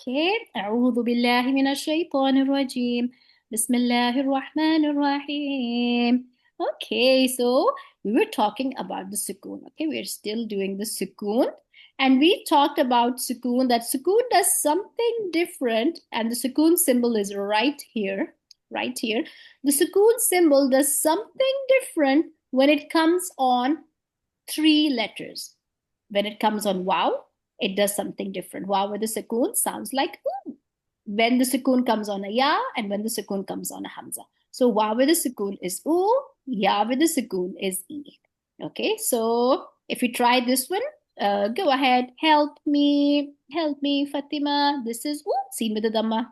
Okay. أعوذ بالله من الشيطان الرجيم. بسم الله الرحمن الرحيم. Okay, so we were talking about the sukoon. Okay, we're still doing the sukoon. And we talked about sukoon, that sukoon does something different. And the sukoon symbol is right here. Right here. The sukoon symbol does something different when it comes on three letters. When it comes on wow, it does something different. Wow with the sukoon sounds like ooh. When the sukoon comes on a ya, and when the sukoon comes on a hamza. So wow with the sukoon is ooh, ya with the sukoon is e. Okay, so if we try this one, go ahead, help me, Fatima. This is ooh, seen with the dhamma.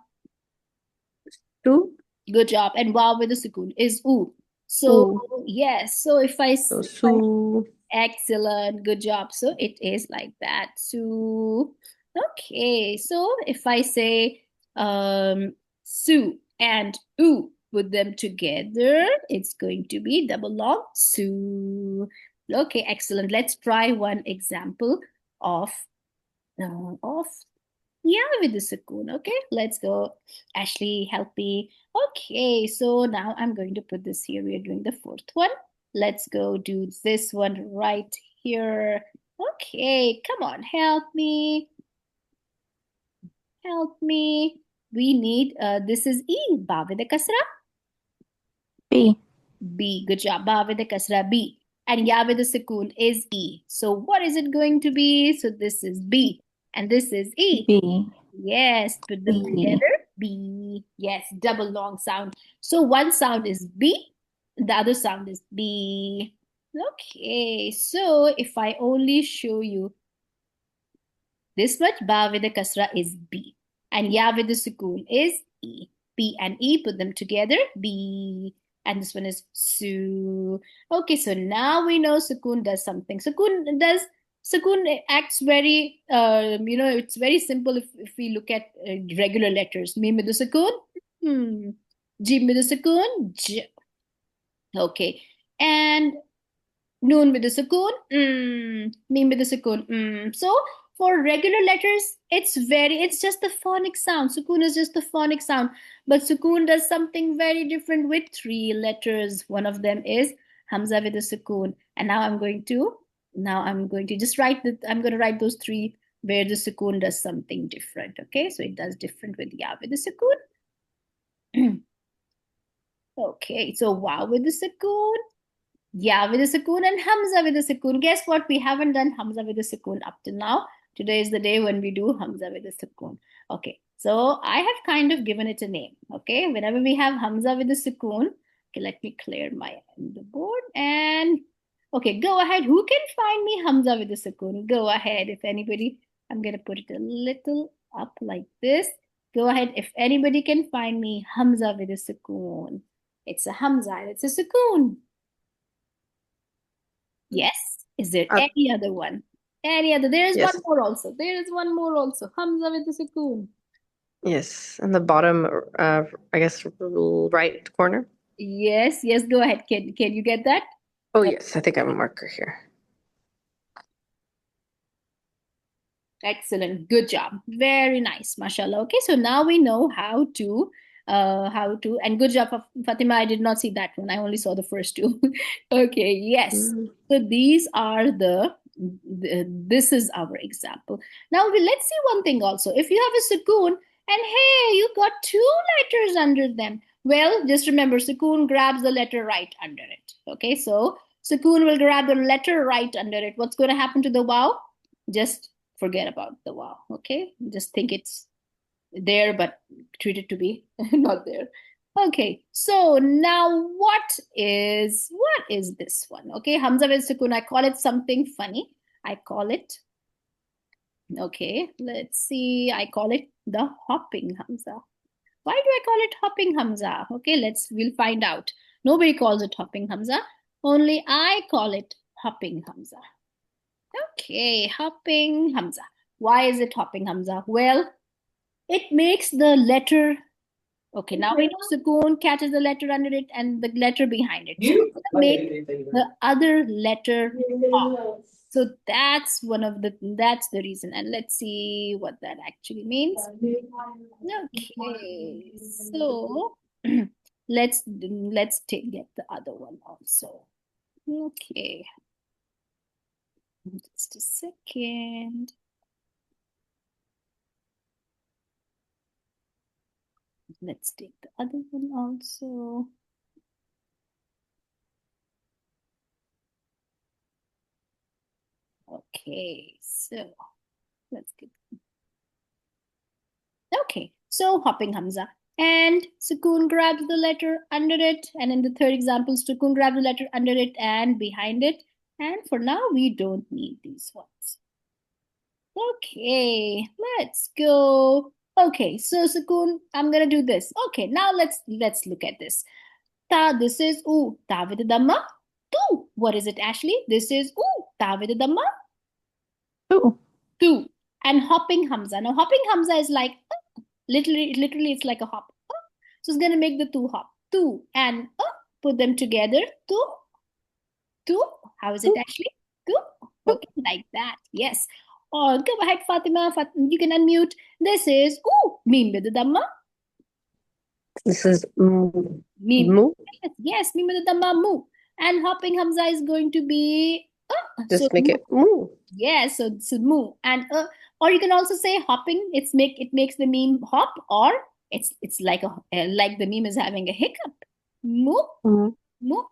Two. Good job. And wow with the sukoon is ooh. So Ooh. yes, so if I So Sue. excellent, good job. So it is like that. So okay, so if I say Sue and oo, put them together, it's going to be double long Sue. Okay, excellent. Let's try one example of of yeah with the sukoon. Okay, let's go. Ashley, help me. Okay, so now I'm going to put this here. We're doing the fourth one. Let's go do this one right here. Okay, come on, help me. Help me. We need, this is E, ba with the kasra. B. B, good job. Ba with the kasra, B. And ya with the sukoon is E. So what is it going to be? So this is B. And this is E. B. Yes, put them B. together. B. Yes, double long sound. So one sound is B, the other sound is B. Okay, so if I only show you this much, ba with the kasra is B. And ya with the sukoon is E. B and E, put them together, B. And this one is su. Okay, so now we know sukoon does something. Sukoon acts very, it's very simple if we look at regular letters. Mim with the sukoon, jim with the sukoon, j. Okay, and noon with the sukoon, mim with the sukoon, So for regular letters, it's just the phonic sound. Sukoon is just the phonic sound. But sukoon does something very different with three letters. One of them is hamza with the sukoon. And now I'm going to just I'm going to write those three where the sukoon does something different. Okay, so it does different with ya with the sukoon. Okay, so wow with the sukoon. Yeah, with a sukoon, and Hamza with a sukoon. Guess what? We haven't done Hamza with a sukoon up till now. Today is the day when we do Hamza with a sukoon. Okay, so I have kind of given it a name. Okay, whenever we have Hamza with a sukoon, okay, let me clear the board and okay, go ahead. Who can find me Hamza with a sukoon? Go ahead. If anybody, I'm gonna put it a little up like this. Go ahead. If anybody can find me Hamza with a sukoon, it's a Hamza and it's a sukoon. Yes. Is there any other one? Any other? There is one Yes. more also. There is one more also. Hamza with the sukoon. Yes. And the bottom, I guess, right corner. Yes, yes, go ahead. Can you get that? Oh, yes. I think I have a marker here. Excellent. Good job. Very nice. MashaAllah. Okay, so now we know and good job, Fatima. I did not see that one. I only saw the first two. Okay, yes. So these are this is our example. Now let's see one thing also. If you have a sukoon and hey, you got two letters under them. Well, just remember sukoon grabs the letter right under it. Okay, so sukoon will grab the letter right under it. What's going to happen to the wow? Just forget about the wow. Okay, just think it's there, but treat it to be not there. Okay, so now what is this one? Okay, Hamza with Sukun. I call it something funny. I call it, okay, let's see. I call it the hopping Hamza. Why do I call it hopping Hamza? Okay, we'll find out. Nobody calls it hopping Hamza. Only I call it hopping Hamza. Okay, hopping Hamza. Why is it hopping Hamza? Well, it makes the letter. Okay, now we know sukoon catches the letter under it and the letter behind it. So it's gonna make the other letter hop. So that's that's the reason. And let's see what that actually means. Okay, so let's get the other one also. Okay, just a second. Let's take the other one also. Okay, so let's get. Okay, so hopping Hamza. And Sukun grabs the letter under it. And in the third example, Sukun grabs the letter under it and behind it. And for now, we don't need these ones. Okay, let's go. Okay, so Sukun, I'm gonna do this. Okay, now let's look at this. Ta, this is oo. Ta with the dhamma. Tu. What is it, Ashley? This is oo. Ta with the dhamma. Two. Tu. And hopping Hamza. Now hopping Hamza is like literally it's like a hop. So it's gonna make the two hop. Two and put them together. Two, two. How is it actually? Two. Okay, like that. Yes. Or go ahead, Fatima. You can unmute. This is meme with the dhamma. This is Meme. mu. Yes, meme with the dhamma mu. And hopping Hamza is going to be Just make it mu. yes, so it's mu. And or you can also say hopping. It makes the meme hop, or it's like like the meme is having a hiccup. Mu, Mu. mu,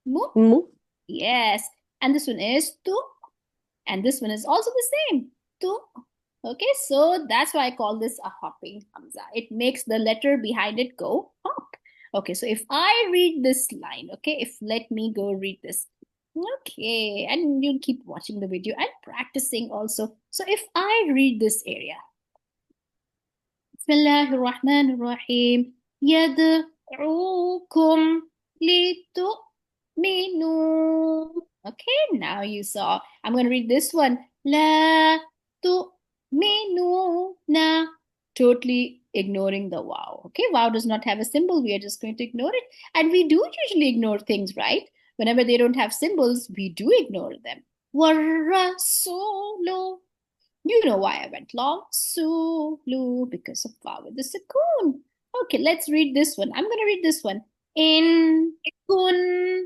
mu. Mu. Yes. And this one is tu. And this one is also the same. Tu. Okay, so that's why I call this a hopping hamza. It makes the letter behind it go hop. Okay, so if I read this line, okay, let me go read this. Okay, and you keep watching the video and practicing also. So if I read this area, Bismillahir Rahmanir Rahim, yad'ukum litu'minu. Okay, now you saw. I'm going to read this one. La tu'minuna. Totally ignoring the wow. Okay, wow does not have a symbol. We are just going to ignore it. And we do usually ignore things, right? Whenever they don't have symbols, we do ignore them. Warasulu. You know why I went long. Sulu, because of wow with the sukoon. Okay, let's read this one. I'm going to read this one. In kuntum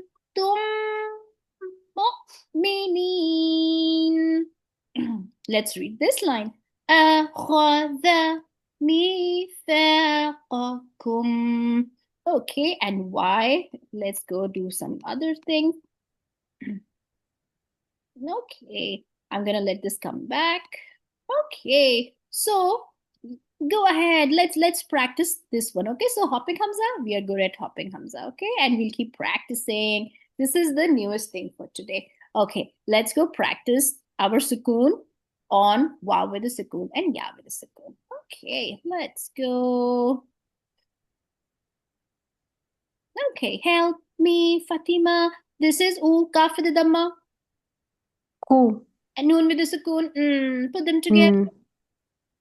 mu'minin. Let's read this line. أخذ ميثاقكم. Okay, and why? Let's go do some other thing. Okay, I'm gonna let this come back. Okay, so go ahead. Let's practice this one. Okay, so hopping Hamza, we are good at hopping Hamza. Okay, and we'll keep practicing. This is the newest thing for today. Okay, let's go practice our sukoon on wow with a sukoon and ya with a sukoon. Okay, let's go. Okay, help me, Fatima. This is kaf with the dhamma. Ku. And noon with the sukoon. Put them together.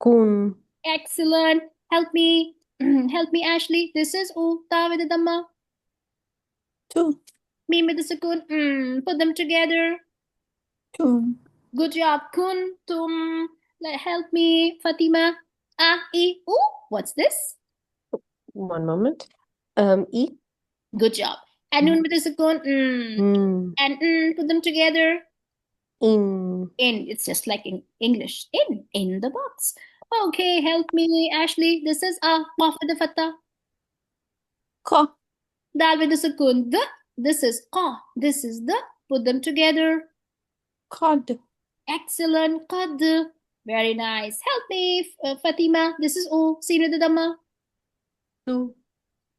Kun. Excellent. Help me. Help me, Ashley. This is ta with the dhamma. Two. Meme with the sukoon. Put them together. Two. Good job. Kun, tum. Help me, Fatima. What's this? One moment. E. Good job. And noon with the sukoon. And put them together. In. It's just like in English. In the box. Okay, help me, Ashley. This is qaf with the fatha. Ka. Dal with the sukoon. This is qa. This is the. Put them together. Qad. Excellent. Qad. Very nice. Help me, Fatima. This is Sin with the dhamma. Su.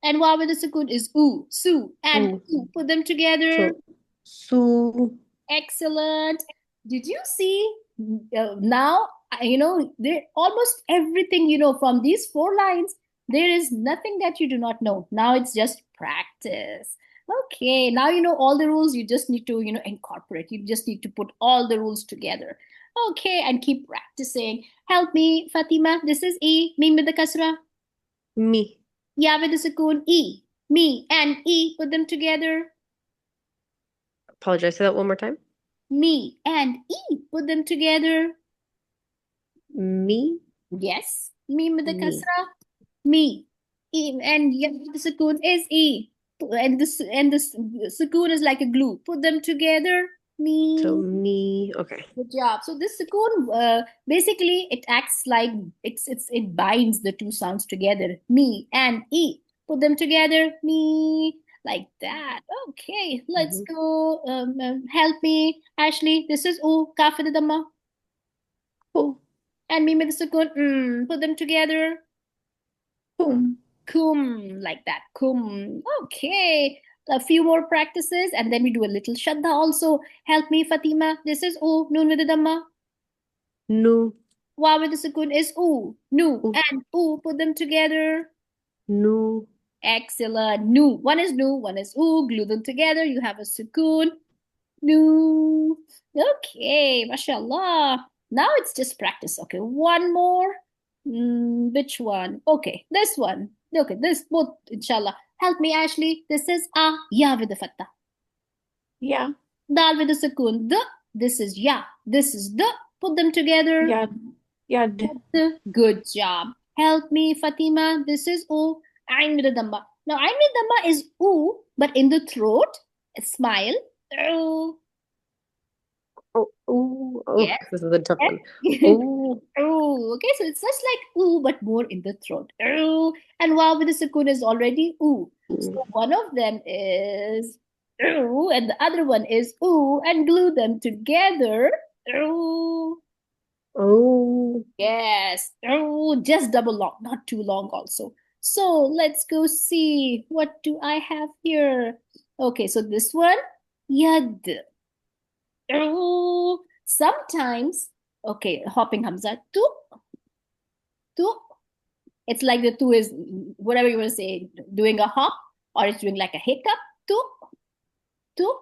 And waw with the sukoon is su. And put them together. Su. Excellent. Did you see now, there almost everything, from these 4 lines, there is nothing that you do not know. Now it's just practice. Okay, now you know all the rules. You just need to, incorporate. You just need to put all the rules together. Okay, and keep practicing. Help me, Fatima. This is E. Meme with the kasra. Me. Ya with the sukoon. E. Me and E. Put them together. Apologize. Say that one more time. Me and E. Put them together. Me. Yes. Me with the Me. kasra. Me. E, and yeah, the sukoon is E. And this sukoon is like a glue. Put them together. So Me. me. Okay. Good job. So this sukoon, basically, it acts like it binds the two sounds together. Me and E. Put them together. Me, like that. Okay, let's Mm-hmm. go. Help me, Ashley. This is O. Kaf with the dhamma. Cool. And me with the sukoon. Put them together. Boom. Kum, like that. Kum. Okay. A few more practices, and then we do a little shadda also. Help me, Fatima. This is O. Noon with the dhamma. Nu. Wa with the sukoon is oo. Nu U. and oo. Put them together. Nu. Excellent. Nu. One is nu, one is oo. Glue them together. You have a sukoon. Nu. Okay, mashallah. Now it's just practice. Okay, one more. Which one? Okay, this one. Okay, this both, inshallah. Help me, Ashley. This is a ya with the fattah. Yeah. Dal with the sukoon. The. This is ya. This is the. Put them together. Yad. Yad. Good job. Help me, Fatima. This is O. Ain with the damba. Now, Ain with damba is oo, but in the throat, a smile. Oh, Oh. Oh. Oh. yes. This is a tough one. Yes. Oh. Oh, okay. So it's just like oo, but more in the throat. Oh, and wow with the sukoon is already oo. So one of them is ooh, and the other one is ooh, and glue them together. Ooh. Oh. Yes. Oh, just double long, not too long also. So let's go see. What do I have here? Okay, so this one, yad. Oh, sometimes, okay, hopping hamza, tu, tu. It's like the tu is whatever you want to say, doing a hop, or it's doing like a hiccup, tu, tu.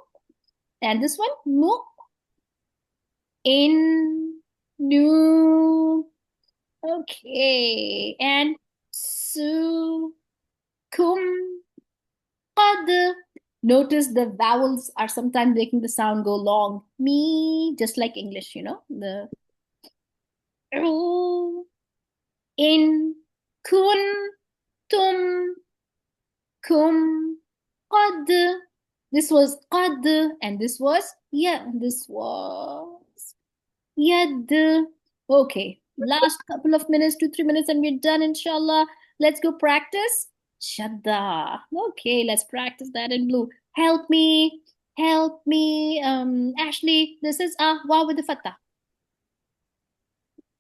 And this one, nu, in, nu. Okay, and su, kum, qad. Notice the vowels are sometimes making the sound go long. Me, just like English, the ru, in, kun, tum, kum, qad. This was qad, and this was yeah, this was yad. Okay, last couple of minutes, 2, 3 minutes, and we're done, inshallah. Let's go practice. Shadda. Okay, let's practice that in blue. Help me. Help me. Ashley, this is wa with the fatah.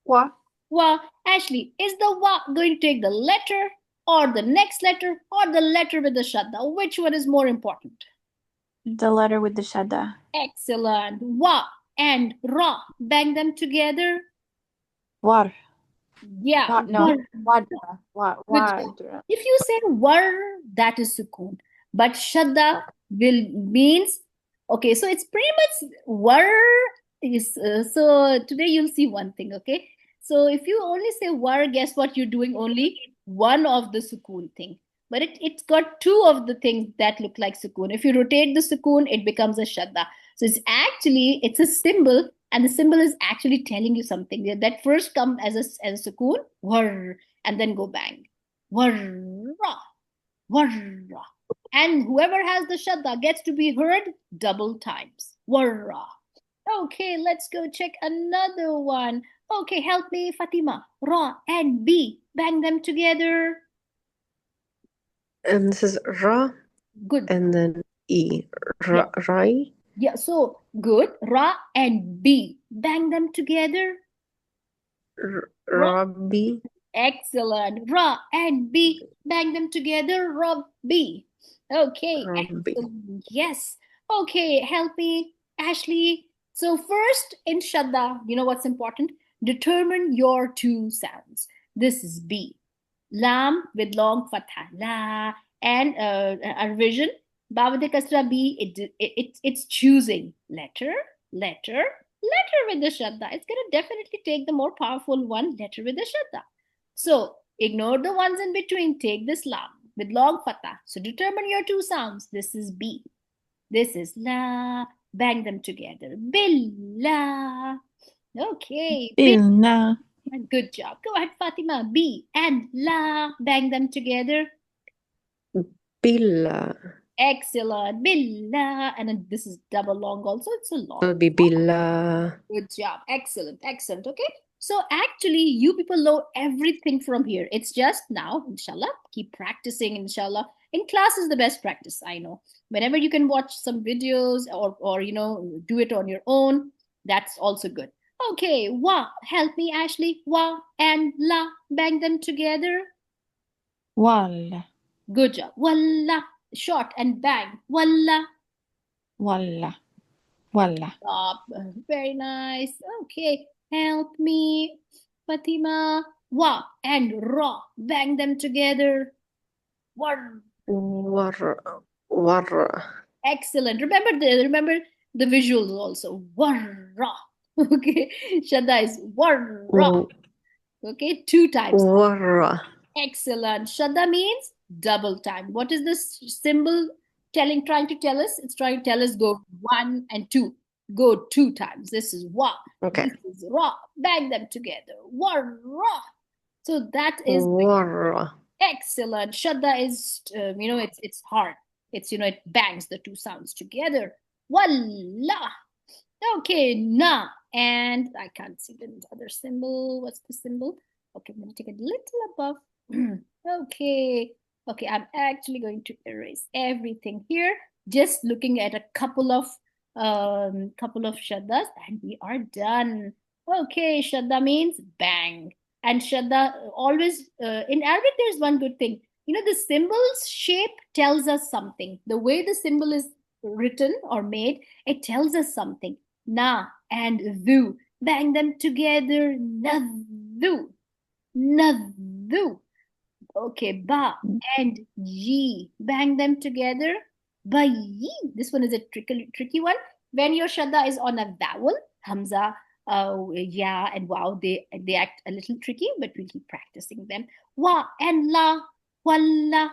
Wa. Wa. Ashley, is the wa going to take the letter or the next letter or the letter with the shadda? Which one is more important? The letter with the shadda. Excellent. Wa and ra. Bang them together. War. Yeah. War. No. War. Wadra. Good job. If you say war, that is sukoon. But shadda will means okay. So it's pretty much war is. So today you'll see one thing. Okay. So if you only say war, guess what? You're doing only one of the sukoon thing. But it's got two of the things that look like sukoon. If you rotate the sukoon, it becomes a shadda. So it's a symbol, and the symbol is actually telling you something. That first come as a sukoon, war, and then go bang. Warra, warra. And whoever has the shadda gets to be heard double times. Warra. Okay, let's go check another one. Okay, help me, Fatima. Ra and B. Bang them together. And this is Ra. Good. And then E. Yeah. Rai. Yeah, so good. Ra and B. Bang them together. Rabbi. Excellent. Ra and B. Bang them together. Rabbi. Okay. Rabbi. Excellent. Yes. Okay. Help me, Ashley. So first in Shadda, you know what's important? Determine your two sounds. This is B. Lam with long fatha. La. And a revision. Ba with the kasra B. It's choosing letter, letter, letter with the Shadda. It's going to definitely take the more powerful one, letter with the Shadda. So ignore the ones in between. Take this lam with long fatha. So determine your two sounds. This is B. This is la. Bang them together. Billah. Okay. Bilna. Good job. Go ahead, Fatima. B and la. Bang them together. Billa. Excellent. Billah. And then this is double long also. It's a long. It'll be billa. Good job. Excellent. Excellent. Okay. So actually, you people know everything from here. It's just now, inshallah, keep practicing, inshallah. In class is the best practice, I know. Whenever you can watch some videos or do it on your own, that's also good. Okay, wa. Help me, Ashley. Wa and la. Bang them together. Wal. Good job. Walla. Short and bang. Walla. Walla. Walla. Stop. Very nice. Okay. Help me. Fatima. Wa and ra. Bang them together. War. War. War. Excellent. Remember the visuals also. Warra. Okay. Shadda is warra. Okay. 2 times. War. Excellent. Shadda means double time. What is this symbol trying to tell us? It's trying to tell us go 1 and 2. Go 2 times. This is wa. Okay. This is ra. Bang them together. Warra. So that is War. excellent. Shadda is, it's hard. It's, it bangs the 2 sounds together. Wallah. Okay, na. And I can't see the other symbol. What's the symbol? Okay, I'm going to take it a little above. Okay. Okay, I'm actually going to erase everything here. Just looking at a couple of shaddas and we are done. Okay, shadda means bang. And shadda always, in Arabic, there's one good thing. The symbol's shape tells us something. The way the symbol is written or made, it tells us something. Na and dhu. Bang them together. Nadhu. Nadhu. Okay, ba and yi. Bang them together. Bayi. This one is a tricky one. When your shadda is on a vowel, hamza, ya, and wow, they act a little tricky, but we'll keep practicing them. Wa and la. Walla.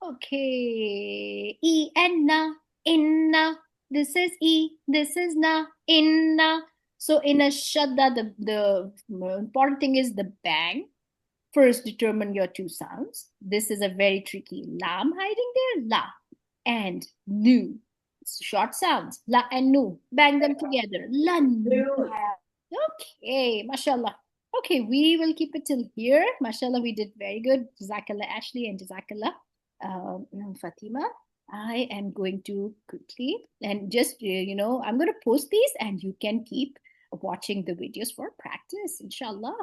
Okay. E and na. Inna. This is E. This is na. Inna. So in a shadda, the important thing is the bang. First, determine your 2 sounds. This is a very tricky lam hiding there. La and nu. Short sounds. La and nu. Bang them together. La nu. Okay, mashallah. Okay, we will keep it till here. Mashallah, we did very good. Jazakallah, Ashley, and Jazakallah, Fatima. I am going to quickly and just, I'm going to post these and you can keep watching the videos for practice, inshallah.